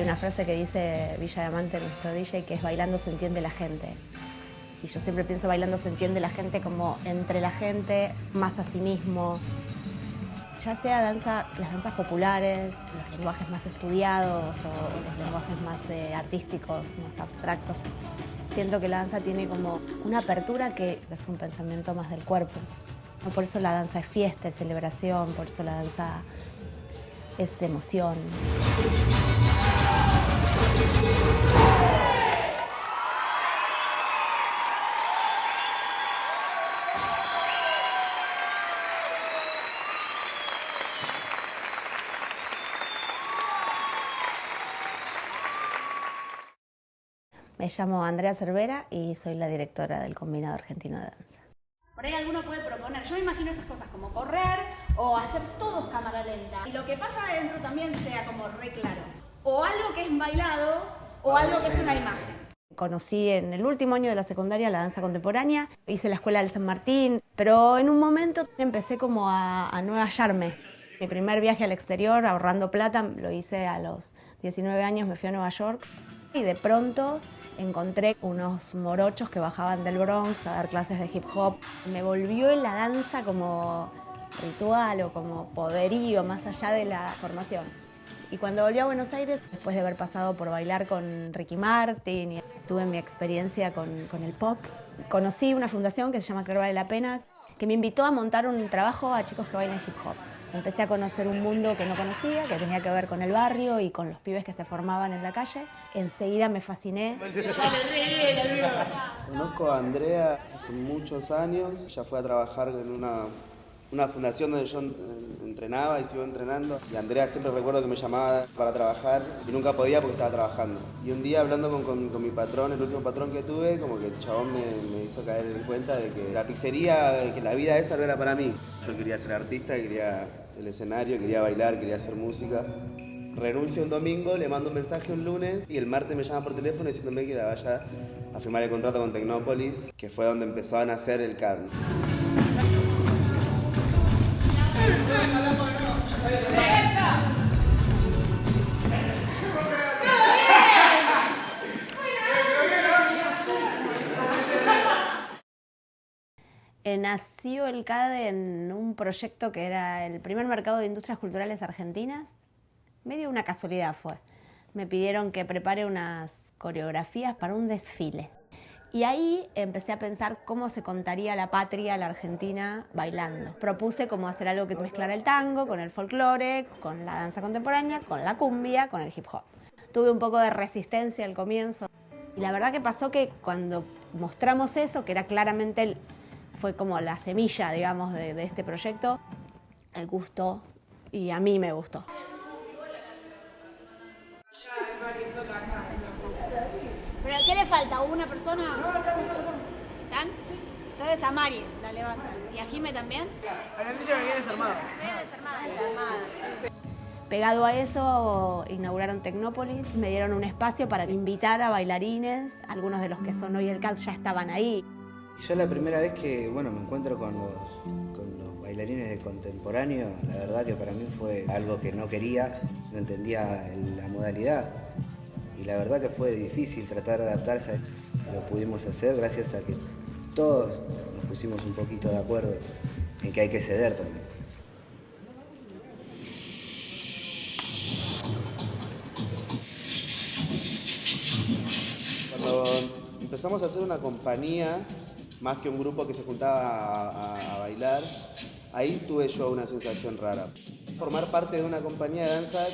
Hay una frase que dice Villa Diamante, nuestro DJ, que es bailando se entiende la gente. Y yo siempre pienso bailando se entiende la gente como entre la gente, más a sí mismo. Ya sea las danzas populares, los lenguajes más estudiados o los lenguajes más artísticos, más abstractos. Siento que la danza tiene como una apertura que es un pensamiento más del cuerpo. Por eso la danza es fiesta, es celebración, por eso la danza es emoción. Me llamo Andrea Cervera y soy la directora del Combinado Argentino de Danza. Por ahí alguno puede proponer, yo me imagino esas cosas como correr o hacer todos cámara lenta. Y lo que pasa adentro también sea como re claro. O algo que es bailado o algo que es una imagen. Conocí en el último año de la secundaria la danza contemporánea, hice la escuela del San Martín, pero en un momento empecé como a no hallarme. Mi primer viaje al exterior, ahorrando plata, lo hice a los 19 años, me fui a Nueva York y de pronto encontré unos morochos que bajaban del Bronx a dar clases de hip hop. Me volvió la danza como ritual o como poderío más allá de la formación. Y cuando volví a Buenos Aires, después de haber pasado por bailar con Ricky Martin, y tuve mi experiencia con el pop, conocí una fundación que se llama Creer Vale la Pena, que me invitó a montar un trabajo a chicos que bailan hip hop. Empecé a conocer un mundo que no conocía, que tenía que ver con el barrio y con los pibes que se formaban en la calle. Enseguida me fasciné. Conozco a Andrea hace muchos años. Ella fue a trabajar en una fundación donde yo entrenaba y sigo entrenando. Y Andrea siempre recuerdo que me llamaba para trabajar y nunca podía porque estaba trabajando. Y un día hablando con mi patrón, el último patrón que tuve, como que el chabón me hizo caer en cuenta de que la pizzería, que la vida esa no era para mí. Yo quería ser artista, quería el escenario, quería bailar, quería hacer música. Renuncio un domingo, le mando un mensaje un lunes y el martes me llama por teléfono diciéndome que vaya a firmar el contrato con Tecnópolis, que fue donde empezó a nacer el CAD. Nació el CAD en un proyecto que era el primer mercado de industrias culturales argentinas. Medio una casualidad fue. Me pidieron que prepare unas coreografías para un desfile. Y ahí empecé a pensar cómo se contaría la patria, la Argentina, bailando. Propuse como hacer algo que mezclara el tango con el folclore, con la danza contemporánea, con la cumbia, con el hip hop. Tuve un poco de resistencia al comienzo. Y la verdad que pasó que cuando mostramos eso, que era claramente, fue como la semilla, digamos, de este proyecto, gustó y a mí me gustó. ¿Pero qué le falta? ¿Una persona? ¿Están? Entonces a Mari la levantan. ¿Y a Jime también? Habían dicho que había desarmado. Pegado a eso, inauguraron Tecnópolis, me dieron un espacio para invitar a bailarines, algunos de los que son hoy el CAD ya estaban ahí. Yo la primera vez que me encuentro con los bailarines de contemporáneo, la verdad que para mí fue algo que no quería, no entendía la modalidad. Y la verdad que fue difícil tratar de adaptarse. Lo pudimos hacer gracias a que todos nos pusimos un poquito de acuerdo en que hay que ceder también. Cuando empezamos a hacer una compañía, más que un grupo que se juntaba a bailar, ahí tuve yo una sensación rara. Formar parte de una compañía de danza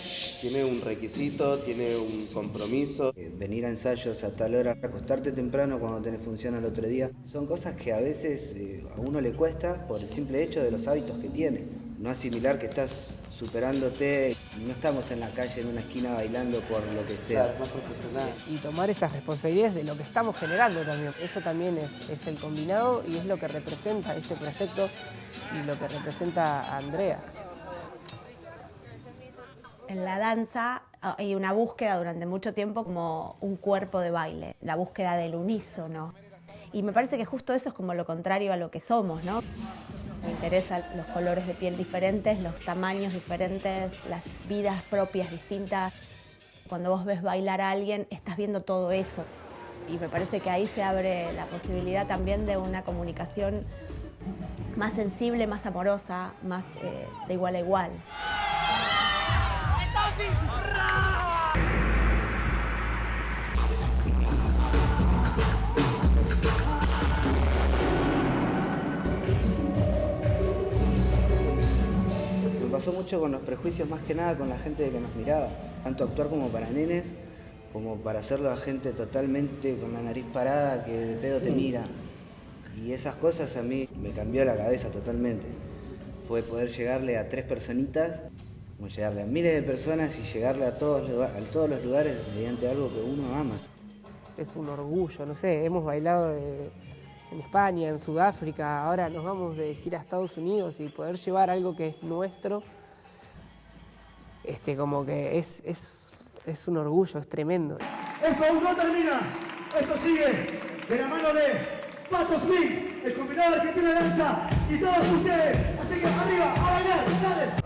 tiene un requisito, tiene un compromiso. Venir a ensayos a tal hora, acostarte temprano cuando tenés función al otro día, son cosas que a veces a uno le cuesta por el simple hecho de los hábitos que tiene. No asimilar que estás superándote, no estamos en la calle en una esquina bailando por lo que sea. Claro, más profesional. Y tomar esas responsabilidades de lo que estamos generando también. Eso también es el combinado y es lo que representa este proyecto y lo que representa a Andrea. En la danza hay una búsqueda durante mucho tiempo como un cuerpo de baile, la búsqueda del unísono. Y me parece que justo eso es como lo contrario a lo que somos, ¿no? Me interesan los colores de piel diferentes, los tamaños diferentes, las vidas propias distintas. Cuando vos ves bailar a alguien, estás viendo todo eso. Y me parece que ahí se abre la posibilidad también de una comunicación más sensible, más amorosa, más de igual a igual. Me pasó mucho con los prejuicios, más que nada con la gente que nos miraba. Tanto actuar como para nenes, como para hacerlo a gente totalmente con la nariz parada que de pedo te mira. Y esas cosas a mí me cambió la cabeza totalmente. Fue poder llegarle a 3 personitas, como llegarle a miles de personas y llegarle a todos los lugares mediante algo que uno ama. Es un orgullo, no sé, hemos bailado en España, en Sudáfrica, ahora nos vamos de gira a Estados Unidos y poder llevar algo que es nuestro, como que es un orgullo, es tremendo. Esto aún no termina, esto sigue de la mano de Pato Smith, el combinado argentino de danza y todos ustedes, así que arriba, a bailar, dale.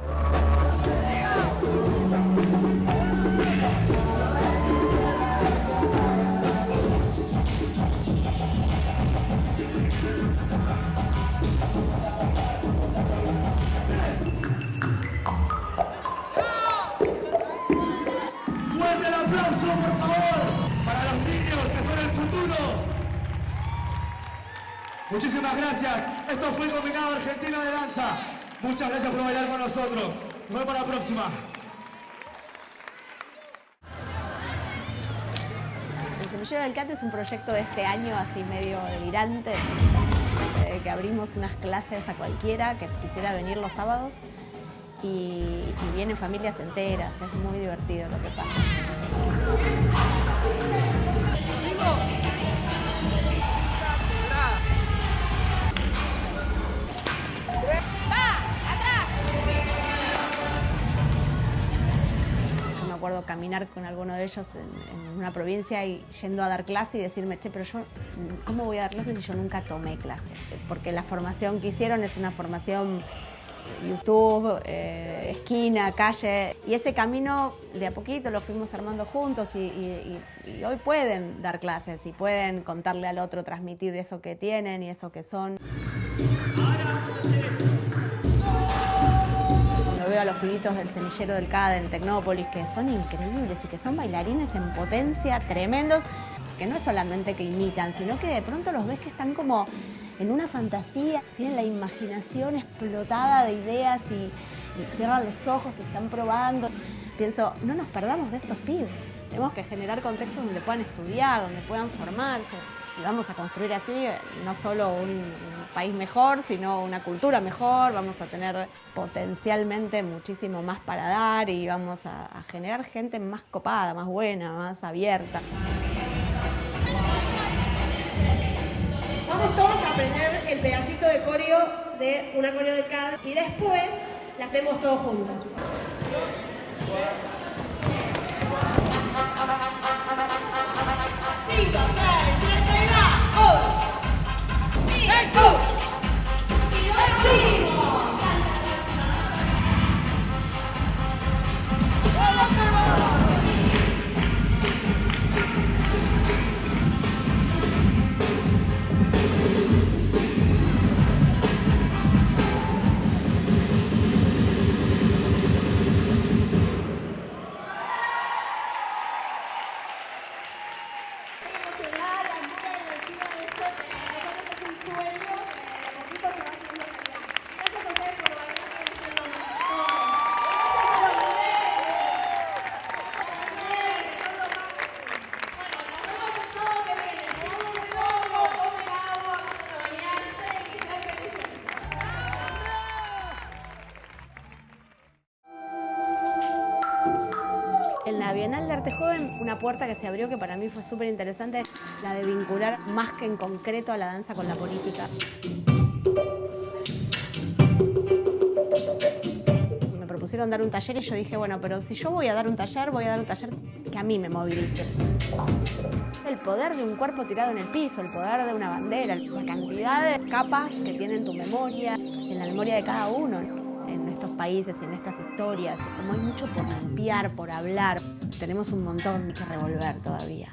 Fuerte el aplauso, por favor, para los niños que son el futuro. Muchísimas gracias. Esto fue el Combinado Argentino de Danza. Muchas gracias por bailar con nosotros. Nos vemos para la próxima. El Semillero del Cate es un proyecto de este año así medio delirante, que abrimos unas clases a cualquiera que quisiera venir los sábados y vienen familias enteras. Es muy divertido lo que pasa. Me acuerdo caminar con alguno de ellos en una provincia y yendo a dar clase y decirme, che, pero yo, ¿cómo voy a dar clases si yo nunca tomé clases? Porque la formación que hicieron es una formación YouTube, esquina, calle, y ese camino de a poquito lo fuimos armando juntos y hoy pueden dar clases y pueden contarle al otro, transmitir eso que tienen y eso que son. Veo a los pibitos del Semillero del CADE en Tecnópolis, que son increíbles y que son bailarines en potencia, tremendos, que no es solamente que imitan, sino que de pronto los ves que están como en una fantasía, tienen la imaginación explotada de ideas y cierran los ojos y están probando. Pienso, no nos perdamos de estos pibes, tenemos que generar contextos donde puedan estudiar, donde puedan formarse. Y vamos a construir así no solo un país mejor, sino una cultura mejor, vamos a tener potencialmente muchísimo más para dar y vamos a generar gente más copada, más buena, más abierta. Vamos todos a aprender el pedacito de coreo de una coreo de CAD y después la hacemos todos juntos. 5, 6, 7 y va. 1, 2, y lo último. En la Bienal de Arte Joven, una puerta que se abrió que para mí fue súper interesante, la de vincular más que en concreto a la danza con la política. Me propusieron dar un taller y yo dije, bueno, pero si yo voy a dar un taller que a mí me movilice. El poder de un cuerpo tirado en el piso, el poder de una bandera, la cantidad de capas que tiene en tu memoria, en la memoria de cada uno. En estos países y en estas historias. Como hay mucho por limpiar, por hablar, tenemos un montón que revolver todavía.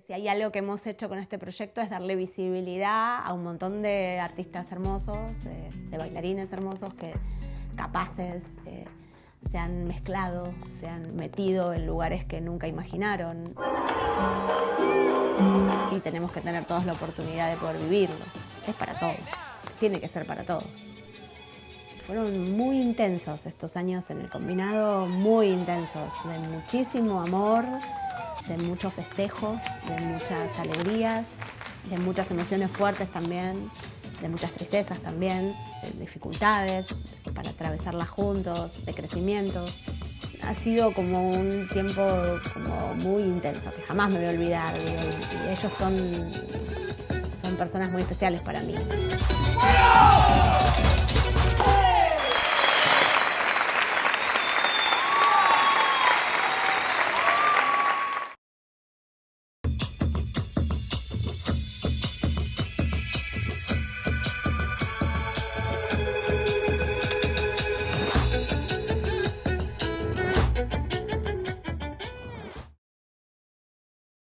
Si hay algo que hemos hecho con este proyecto es darle visibilidad a un montón de artistas hermosos, de bailarines hermosos que capaces se han mezclado, se han metido en lugares que nunca imaginaron. Y tenemos que tener todos la oportunidad de poder vivirlo. Es para todos, tiene que ser para todos. Fueron muy intensos estos años en el combinado, muy intensos, de muchísimo amor, de muchos festejos, de muchas alegrías, de muchas emociones fuertes también, de muchas tristezas también, de dificultades para atravesarlas juntos, de crecimientos. Ha sido como un tiempo como muy intenso, que jamás me voy a olvidar. Y ellos son personas muy especiales para mí.